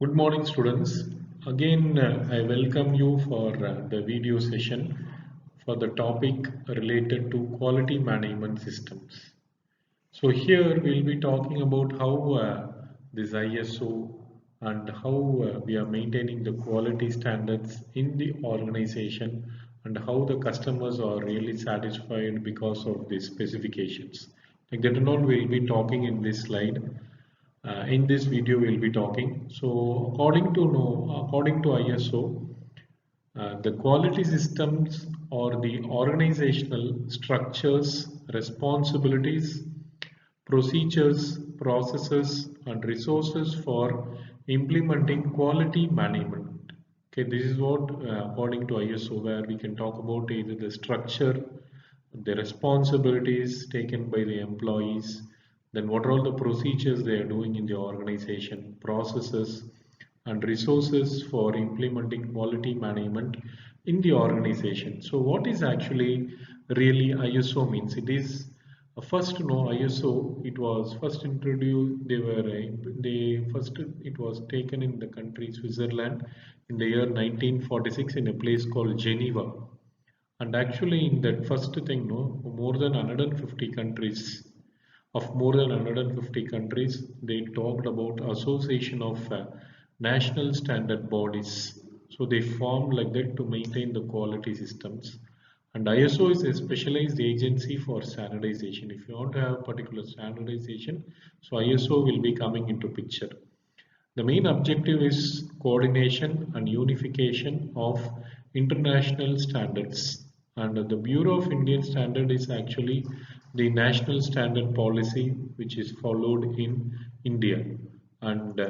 Good morning, students. Again, I welcome you for the video session for the topic related to quality management systems. So here we'll be talking about how this ISO and how we are maintaining the quality standards in the organization and how the customers are really satisfied because of these specifications. Like that and all we'll be talking in this slide. In this video we'll be talking. So according to ISO, the quality systems or the organizational structures, responsibilities, procedures, processes, and resources for implementing quality management. Okay, this is what according to ISO, where we can talk about either the structure, the responsibilities taken by the employees, then what are all the procedures they are doing in the organization, processes, and resources for implementing quality management in the organization. So what is actually really ISO means? It is first no ISO. It was first introduced. It was taken in the country Switzerland in the year 1946 in a place called Geneva. And actually, in that first thing, no, more than 150 countries, of more than 150 countries, they talked about association of national standard bodies. So they formed like that to maintain the quality systems. And ISO is a specialized agency for standardization. If you want to have particular standardization, so ISO will be coming into picture. The main objective is coordination and unification of international standards. And the Bureau of Indian Standard is actually the national standard policy which is followed in India. And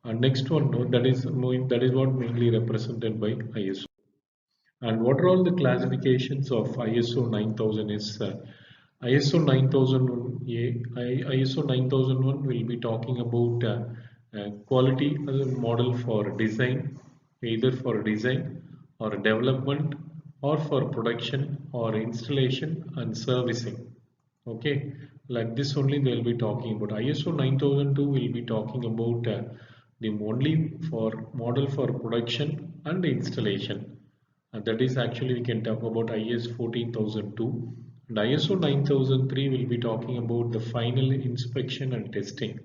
next one, no, that is what mainly represented by ISO. And what are all the classifications of ISO 9000 is ISO 9001 ISO 9001 will be talking about quality as a model for design, either for design or development or for production or installation and servicing. Okay, like this only they will be talking about. ISO 9002 will be talking about the only for model for production and installation. That is actually we can talk about IS 14002, and ISO 9003 will be talking about the final inspection and testing,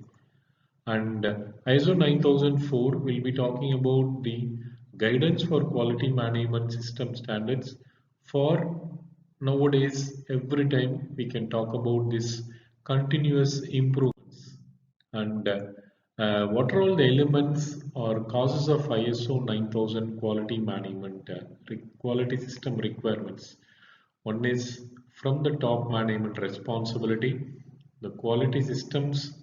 and ISO 9004 will be talking about the guidance for quality management system standards. For nowadays every time we can talk about this continuous improvements, and what are all the elements or causes of ISO 9000 quality management quality system requirements. One is from the top management responsibility, the quality systems,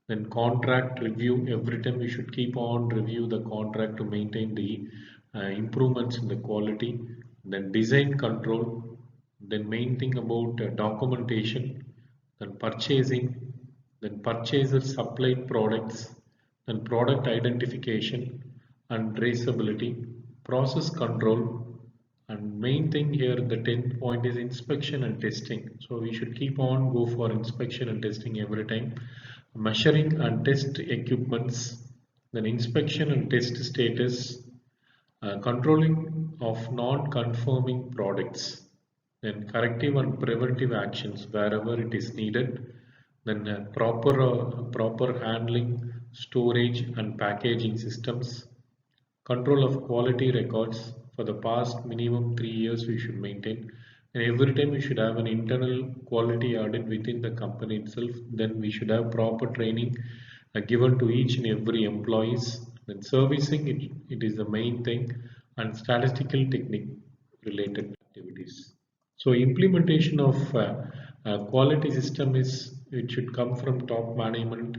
then contract review. Every time we should keep on review the contract to maintain the improvements in the quality. Then design control, then main thing about documentation, then purchasing, then purchaser supplied products, then product identification and traceability, process control, and main thing here the 10th point is inspection and testing. So we should keep on go for inspection and testing every time. Measuring and test equipments, then inspection and test status, controlling of non-conforming products, then corrective and preventive actions wherever it is needed, then proper handling, storage and packaging systems, control of quality records for the past minimum 3 years we should maintain, and every time we should have an internal quality audit within the company itself. Then we should have proper training given to each and every employees. Then servicing it is the main thing, and statistical technique related activities. So implementation of quality system is it should come from top management.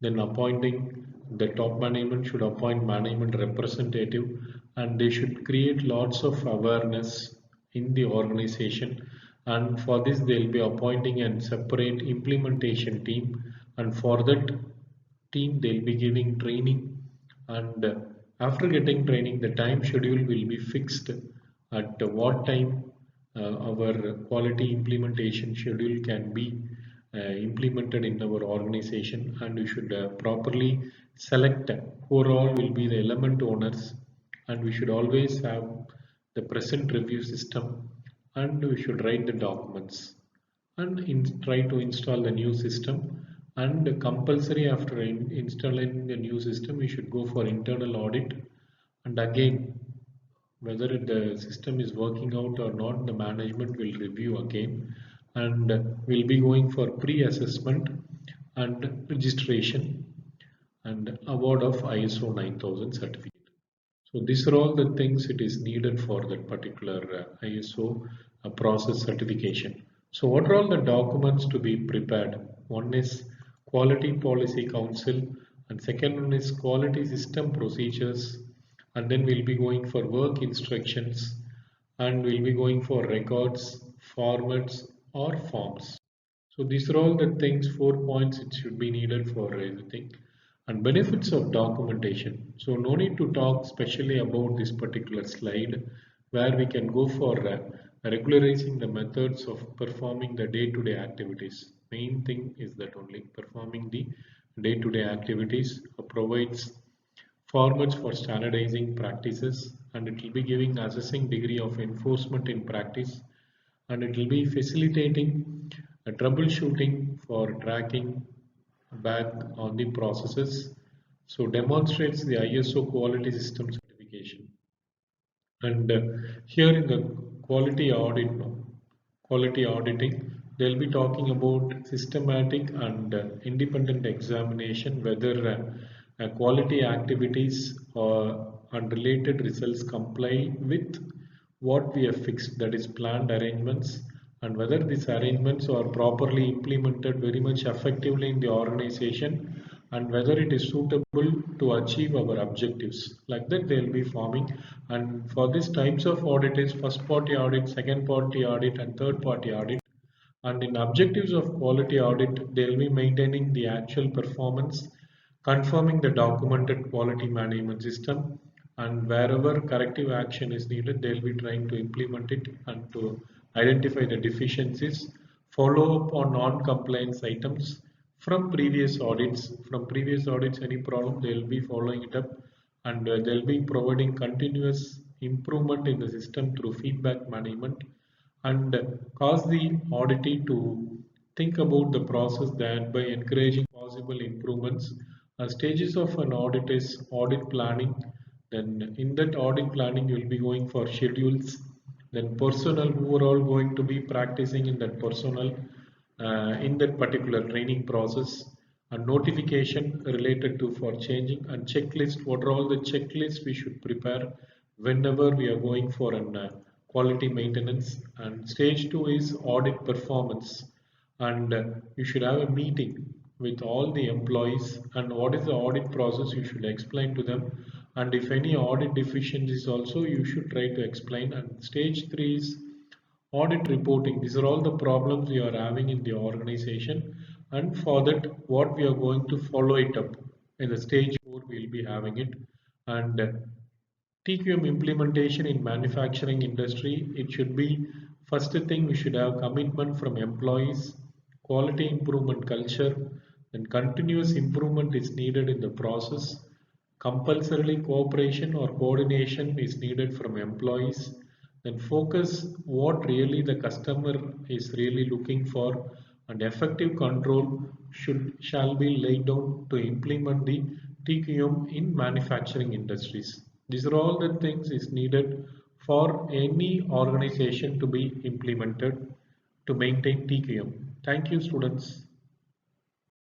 Then appointing the top management should appoint management representative, and they should create lots of awareness in the organization. And for this they'll be appointing a separate implementation team, and for that team they'll be giving training, and after getting training the time schedule will be fixed at what time our quality implementation schedule can be implemented in our organization, and we should properly select who all will be the element owners, and we should always have the present review system, and we should write the documents and try to install the new system. And compulsory after installing the new system, we should go for internal audit, and again whether the system is working out or not, the management will review again, and will be going for pre-assessment and registration and award of ISO 9000 certificate. So these are all the things it is needed for that particular ISO process certification. So what are all the documents to be prepared? One is Quality Policy Council, and second one is Quality System Procedures, and then we'll be going for work instructions, and we'll be going for records, formats or forms. So these are all the things, 4 points it should be needed for everything. And benefits of documentation. So no need to talk specially about this particular slide, where we can go for regularizing the methods of performing the day-to-day activities. Main thing is that only performing the day-to-day activities provides formats for standardizing practices, and it will be giving assessing degree of enforcement in practice, and it will be facilitating troubleshooting for tracking back on the processes. So demonstrates the ISO quality system certification. And here in the quality audit, quality auditing, they'll be talking about systematic and independent examination whether quality activities and related results comply with what we have fixed, that is planned arrangements, and whether these arrangements are properly implemented very much effectively in the organization, and whether it is suitable to achieve our objectives. Like that they'll be forming. And for these types of audit is first party audit, second party audit and third party audit. And in objectives of quality audit, they'll be maintaining the actual performance, confirming the documented quality management system, and wherever corrective action is needed, they'll be trying to implement it and to identify the deficiencies, follow up on non-compliance items from previous audits. From previous audits, any problem, they'll be following it up, and they'll be providing continuous improvement in the system through feedback management, and cause the auditee to think about the process that by encouraging possible improvements. Stages of an audit is audit planning. Then in that audit planning, you will be going for schedules. Then personnel who are all going to be practicing in that personnel in that particular training process, and notification related to for changing, and checklist. What are all the checklists we should prepare whenever we are going for an quality maintenance. And stage 2 is audit performance, and you should have a meeting with all the employees, and what is the audit process you should explain to them, and if any audit deficiencies also you should try to explain. And stage 3 is audit reporting. These are all the problems we are having in the organization, and for that what we are going to follow it up. In the stage 4 we will be having it. And TQM implementation in manufacturing industry, it should be first thing we should have commitment from employees, quality improvement culture, then continuous improvement is needed in the process, compulsorily cooperation or coordination is needed from employees, then focus what really the customer is really looking for, and effective control shall be laid down to implement the TQM in manufacturing industries. These are all the things is needed for any organization to be implemented to maintain TQM. Thank you, students.